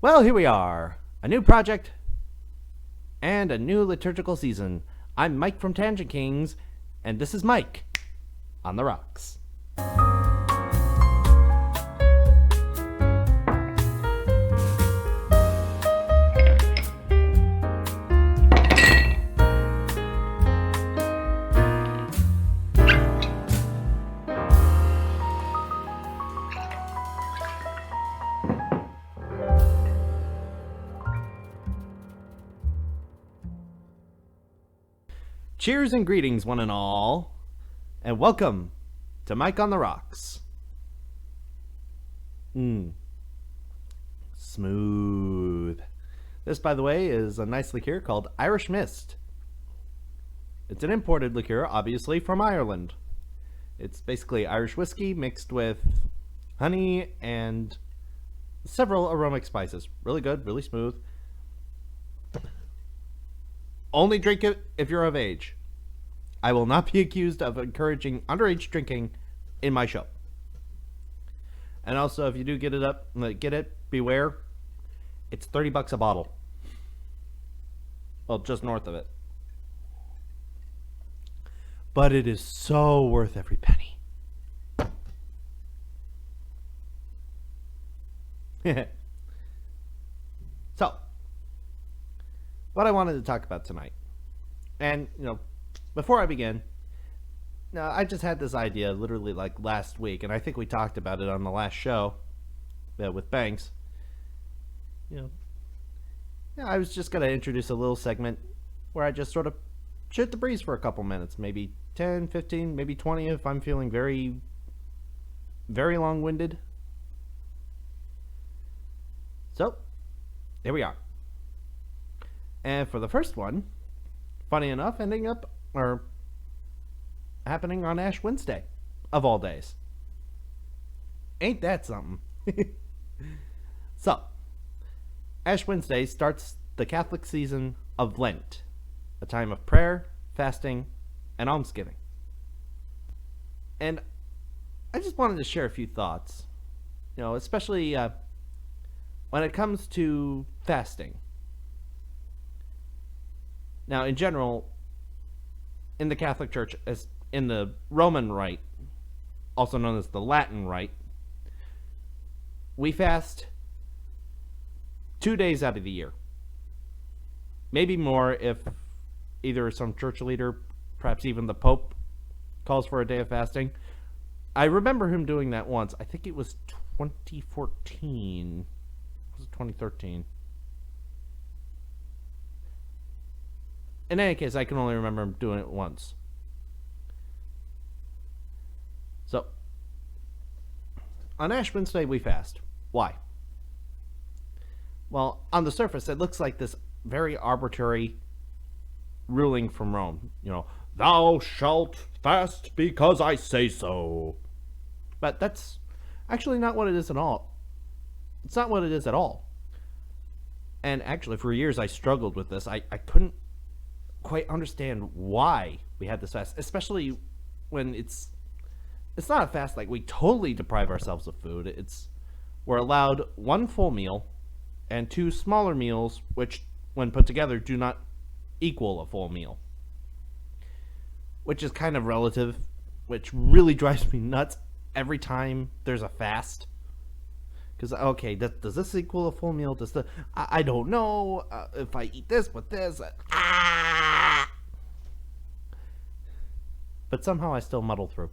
Well, here we are. A new project and a new liturgical season. I'm Mike from Tangent Kings, and this is Mike on the Rocks. Cheers and greetings, one and all, and welcome to Mike on the Rocks. Smooth. This, by the way, is a nice liqueur called Irish Mist. It's an imported liqueur, obviously, from Ireland. It's basically Irish whiskey mixed with honey and several aromatic spices. Really good, really smooth. Only drink it if you're of age. I will not be accused of encouraging underage drinking in my show. And also, if you do get it, beware. It's $30 a bottle. Well, just north of it. But it is so worth every penny. So, what I wanted to talk about tonight. And, before I begin, I just had this idea literally like last week, and I think we talked about it on the last show with Banks. I was just going to introduce a little segment where I just sort of shoot the breeze for a couple minutes, maybe 10, 15, maybe 20 if I'm feeling very, very long-winded. So, here we are. And for the first one, funny enough, happening on Ash Wednesday, of all days. Ain't that something? So, Ash Wednesday starts the Catholic season of Lent, a time of prayer, fasting, and almsgiving. And I just wanted to share a few thoughts, especially when it comes to fasting. Now, in general, in the Catholic Church, as in the Roman Rite, also known as the Latin Rite, we fast 2 days out of the year. Maybe more if either some church leader, perhaps even the Pope, calls for a day of fasting. I remember him doing that once. I think it was 2014. Was it 2013? In any case, I can only remember him doing it once. So, on Ash Wednesday, we fast. Why? Well, on the surface, it looks like this very arbitrary ruling from Rome. Thou shalt fast because I say so. But that's actually not what it is at all. It's not what it is at all. And actually, for years, I struggled with this. I couldn't quite understand why we had this fast, especially when it's not a fast like we totally deprive ourselves of food. We're allowed one full meal and two smaller meals, which when put together do not equal a full meal, which is kind of relative, which really drives me nuts every time there's a fast. Because, okay, does this equal a full meal? I don't know if I eat this with this. But somehow I still muddle through.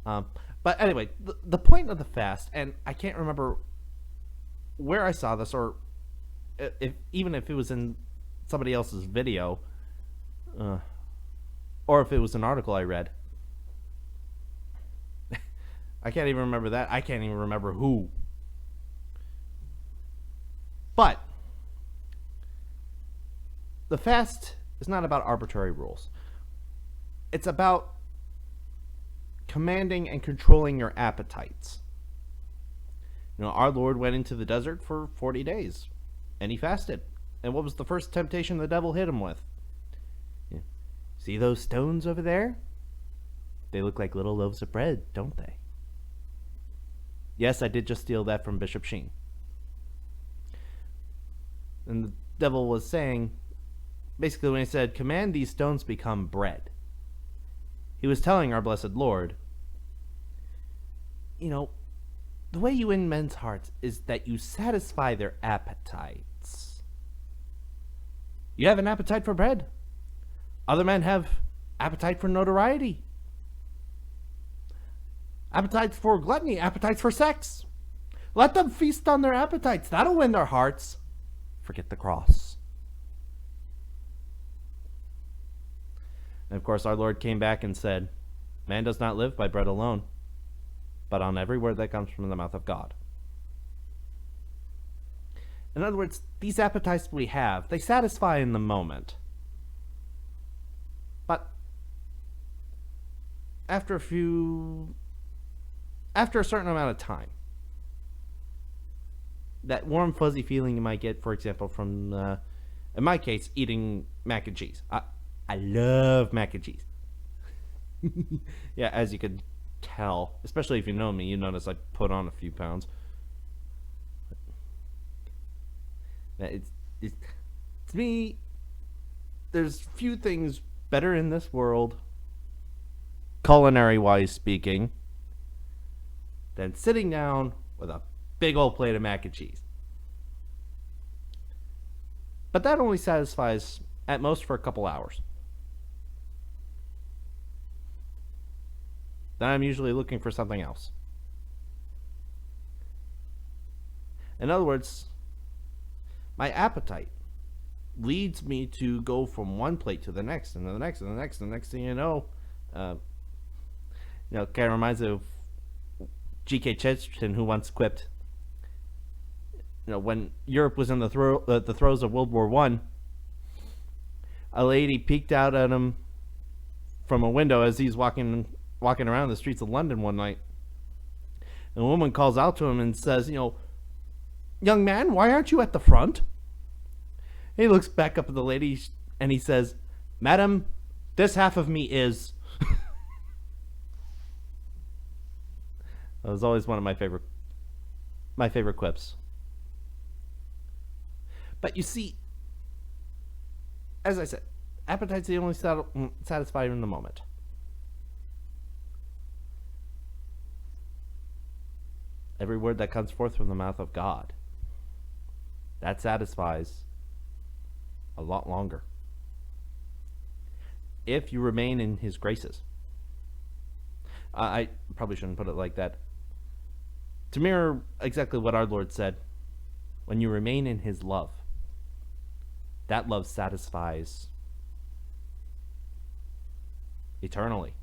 But anyway, the point of the fast, and I can't remember where I saw this, or even if it was in somebody else's video, or if it was an article I read. I can't even remember that. I can't even remember who. But the fast is not about arbitrary rules. It's about commanding and controlling your appetites. Our Lord went into the desert for 40 days, and he fasted. And what was the first temptation the devil hit him with? See those stones over there? They look like little loaves of bread, don't they? Yes, I did just steal that from Bishop Sheen. And the devil was saying, basically when he said, command these stones become bread, he was telling our blessed Lord, the way you win men's hearts is that you satisfy their appetites. You have an appetite for bread. Other men have appetite for notoriety, appetites for gluttony, appetites for sex. Let them feast on their appetites. That'll win their hearts. Forget the cross. And of course, our Lord came back and said, man does not live by bread alone, but on every word that comes from the mouth of God. In other words, these appetites we have, they satisfy in the moment. But after a certain amount of time, that warm, fuzzy feeling you might get, for example, from, in my case, eating mac and cheese. I love mac and cheese. Yeah, as you could tell, especially if you know me, you notice I put on a few pounds. It's to me, there's few things better in this world, culinary-wise speaking, than sitting down with a big old plate of mac and cheese. But that only satisfies at most for a couple hours. Then I'm usually looking for something else. In other words, my appetite leads me to go from one plate to the next, and the next, and the next, and the next thing you know, kind of reminds me of G.K. Chesterton, who once quipped, when Europe was in the throes of World War I, a lady peeked out at him from a window as he's walking around the streets of London one night. And a woman calls out to him and says, young man, why aren't you at the front? And he looks back up at the lady and he says, madam, this half of me is. That was always one of my favorite quips. But you see, as I said, appetites they only satisfy in the moment. Every word that comes forth from the mouth of God, that satisfies a lot longer, if you remain in his graces. I probably shouldn't put it like that. To mirror exactly what our Lord said, when you remain in his love, that love satisfies eternally,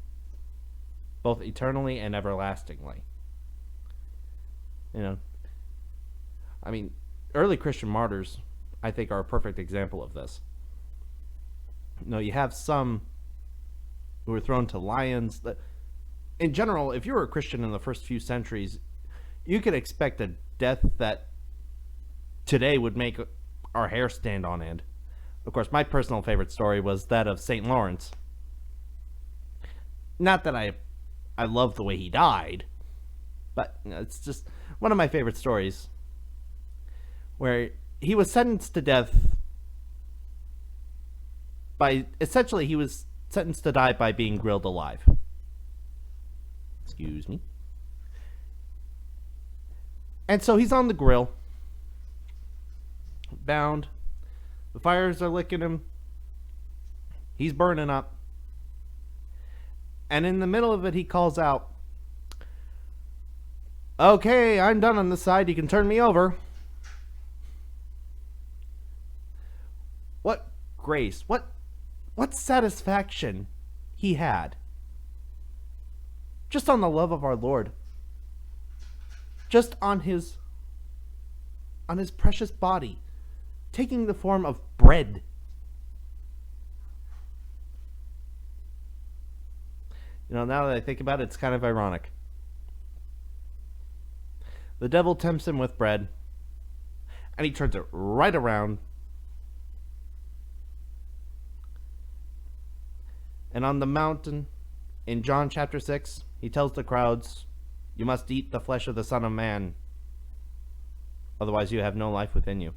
both eternally and everlastingly. Early Christian martyrs, I think, are a perfect example of this. You have some who were thrown to lions. In general, if you were a Christian in the first few centuries, you could expect a death that today would make our hair stand on end. Of course, my personal favorite story was that of St. Lawrence. Not that I love the way he died, but it's just one of my favorite stories, where he was sentenced to death he was sentenced to die by being grilled alive. Excuse me. And so he's on the grill, bound. The fires are licking him. He's burning up. And in the middle of it, he calls out, okay, I'm done on this side. You can turn me over. What grace, what satisfaction he had. Just on the love of our Lord. Just on his precious body, taking the form of bread. Now that I think about it, it's kind of ironic. The devil tempts him with bread, and he turns it right around. And on the mountain, in John chapter 6, he tells the crowds, you must eat the flesh of the Son of Man, otherwise you have no life within you.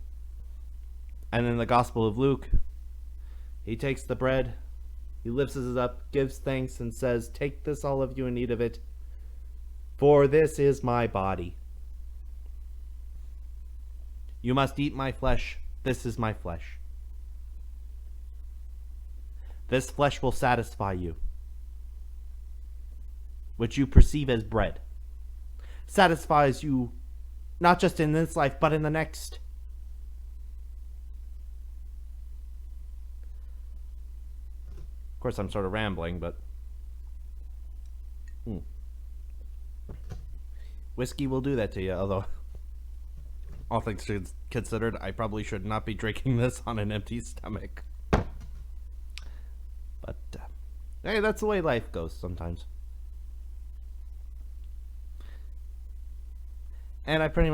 And in the Gospel of Luke, he takes the bread, he lifts it up, gives thanks, and says, "Take this, all of you, and eat of it, for this is my body. You must eat my flesh. This is my flesh. This flesh will satisfy you, which you perceive as bread. Satisfies you not just in this life, but in the next." Of course, I'm sort of rambling, but whiskey will do that to you, although all things considered, I probably should not be drinking this on an empty stomach. But, hey, that's the way life goes sometimes. And I believe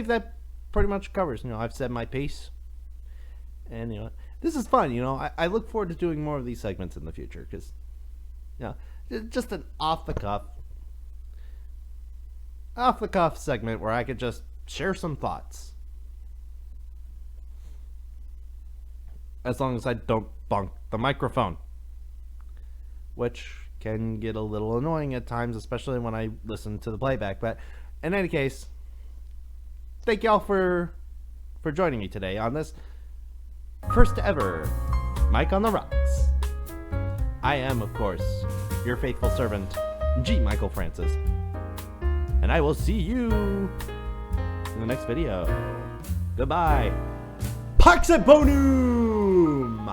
that pretty much covers, I've said my piece. And, this is fun, I look forward to doing more of these segments in the future, because, just an off-the-cuff segment where I could just share some thoughts. As long as I don't bonk the microphone, which can get a little annoying at times, especially when I listen to the playback. But in any case, thank y'all for joining me today on this first ever Mike on the Rocks. I am, of course, your faithful servant, G. Michael Francis. And I will see you in the next video. Goodbye. Pax et bonum!